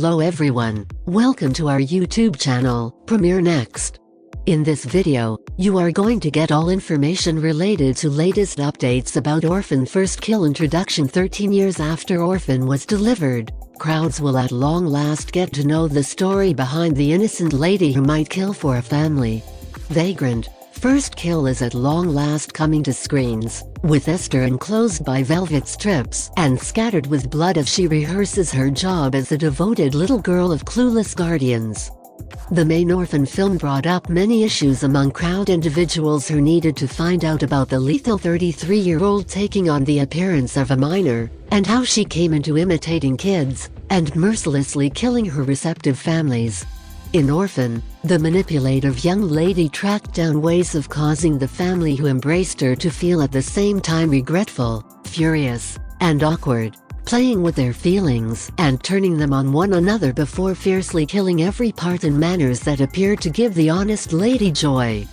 Hello everyone, welcome to our YouTube channel, Premiere Next. In this video, you are going to get all information related to latest updates about Orphan First Kill introduction 13 years after Orphan was delivered. Crowds will at long last get to know the story behind the innocent lady who might kill for a family. Vagrant First Kill is at long last coming to screens, with Esther enclosed by velvet strips and scattered with blood as she rehearses her job as a devoted little girl of clueless guardians. The main Orphan film brought up many issues among crowd individuals who needed to find out about the lethal 33-year-old taking on the appearance of a minor, and how she came into imitating kids, and mercilessly killing her receptive families. In Orphan, the manipulative young lady tracked down ways of causing the family who embraced her to feel at the same time regretful, furious, and awkward, playing with their feelings and turning them on one another before fiercely killing every part in manners that appeared to give the honest lady joy.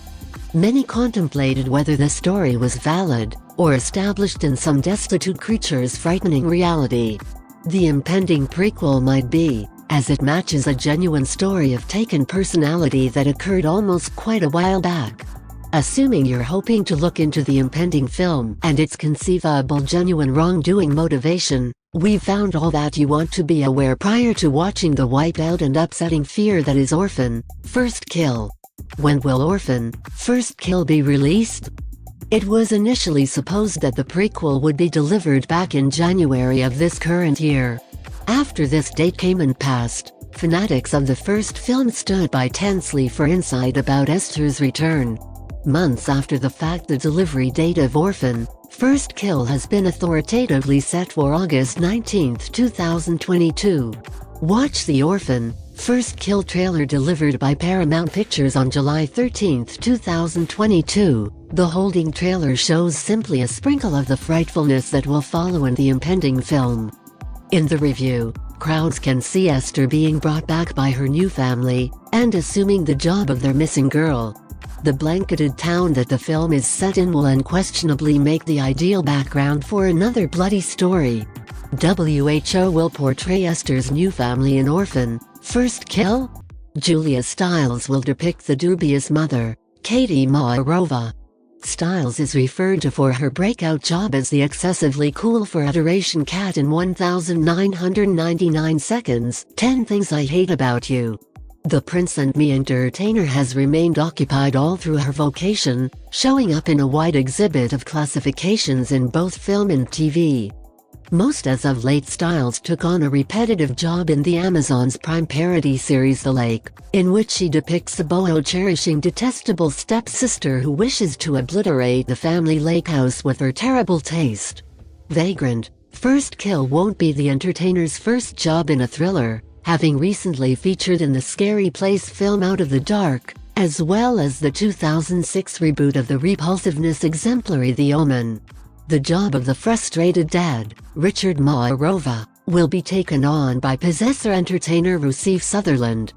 Many contemplated whether the story was valid, or established in some destitute creature's frightening reality. The impending prequel might be, as it matches a genuine story of taken personality that occurred almost quite a while back. Assuming you're hoping to look into the impending film and its conceivable genuine wrongdoing motivation, we've found all that you want to be aware prior to watching the wiped out and upsetting fear that is Orphan First Kill. When will Orphan First Kill be released? It was initially supposed that the prequel would be delivered back in January of this current year. After this date came and passed, fanatics of the first film stood by tensely for insight about Esther's return. Months after the fact, the delivery date of Orphan First Kill has been authoritatively set for August 19, 2022. Watch the Orphan First Kill trailer delivered by Paramount Pictures on July 13, 2022. The holding trailer shows simply a sprinkle of the frightfulness that will follow in the impending film. In the review, crowds can see Esther being brought back by her new family, and assuming the job of their missing girl. The blanketed town that the film is set in will unquestionably make the ideal background for another bloody story. WHO will portray Esther's new family in Orphan First Kill? Julia Stiles will depict the dubious mother, Katie Maarova. Stiles is referred to for her breakout job as the excessively cool for adoration cat in 1999 seconds, 10 Things I Hate About You. The Prince and Me entertainer has remained occupied all through her vocation, showing up in a wide exhibit of classifications in both film and TV. Most as of late, Stiles took on a repetitive job in the Amazon's Prime parody series The Lake, in which she depicts a boho-cherishing detestable stepsister who wishes to obliterate the family lake house with her terrible taste. Vagrant First Kill won't be the entertainer's first job in a thriller, having recently featured in the Scary Place film Out of the Dark, as well as the 2006 reboot of the repulsiveness exemplary The Omen. The job of the frustrated dad, Richard Maarova, will be taken on by possessor entertainer Rousseff Sutherland.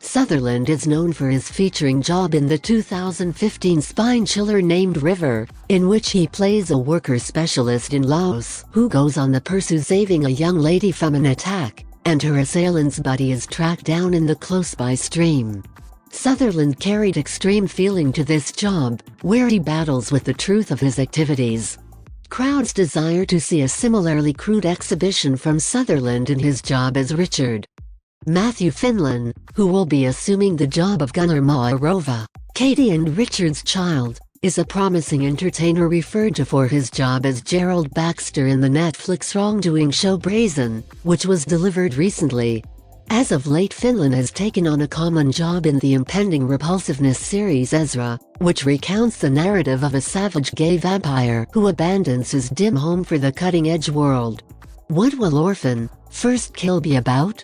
Sutherland is known for his featuring job in the 2015 spine chiller named River, in which he plays a worker specialist in Laos who goes on the pursuit saving a young lady from an attack, and her assailant's body is tracked down in the close-by stream. Sutherland carried extreme feeling to this job, where he battles with the truth of his activities. Crowds desire to see a similarly crude exhibition from Sutherland in his job as Richard. Matthew Finlan, who will be assuming the job of Gunnar Maarova, Katie and Richard's child, is a promising entertainer referred to for his job as Gerald Baxter in the Netflix wrongdoing show Brazen, which was delivered recently. As of late, Finlan has taken on a common job in the impending repulsiveness series Ezra, which recounts the narrative of a savage gay vampire who abandons his dim home for the cutting-edge world. What will Orphan First Kill be about?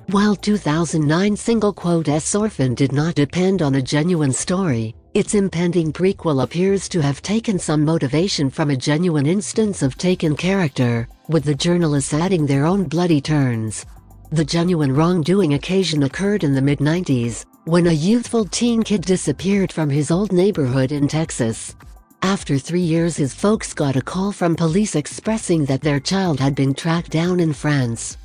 While 2009 single quote S Orphan did not depend on a genuine story, its impending prequel appears to have taken some motivation from a genuine instance of taken character, with the journalists adding their own bloody turns. The genuine wrongdoing occasion occurred in the mid-90s, when a youthful teen kid disappeared from his old neighborhood in Texas. After 3 years, his folks got a call from police expressing that their child had been tracked down in France.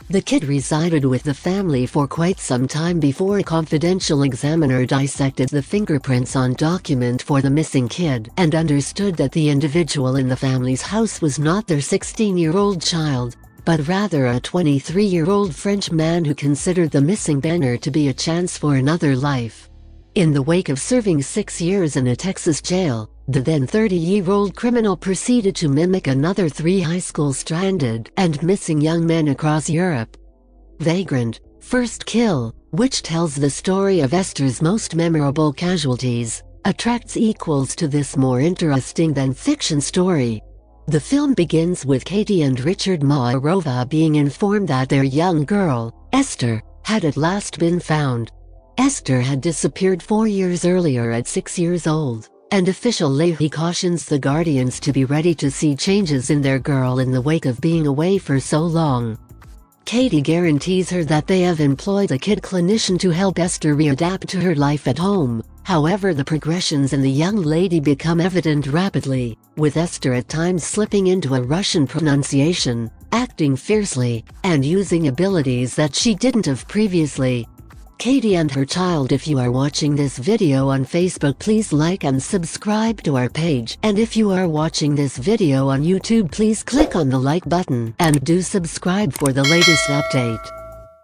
The kid resided with the family for quite some time before a confidential examiner dissected the fingerprints on document for the missing kid and understood that the individual in the family's house was not their 16-year-old child, but rather a 23-year-old French man who considered the missing Benner to be a chance for another life. In the wake of serving 6 years in a Texas jail, the then 30-year-old criminal proceeded to mimic another 3 high school stranded and missing young men across Europe. Vagrant, First Kill, which tells the story of Esther's most memorable casualties, attracts equals to this more interesting than fiction story. The film begins with Katie and Richard Maarova being informed that their young girl, Esther, had at last been found. Esther had disappeared 4 years earlier at 6 years old, and official Leahy cautions the guardians to be ready to see changes in their girl in the wake of being away for so long. Katie guarantees her that they have employed a kid clinician to help Esther readapt to her life at home. However, the progressions in the young lady become evident rapidly, with Esther at times slipping into a Russian pronunciation, acting fiercely, and using abilities that she didn't have previously. Katie and her child. If you are watching this video on Facebook, please like and subscribe to our page, and if you are watching this video on YouTube, please click on the like button and do subscribe for the latest update.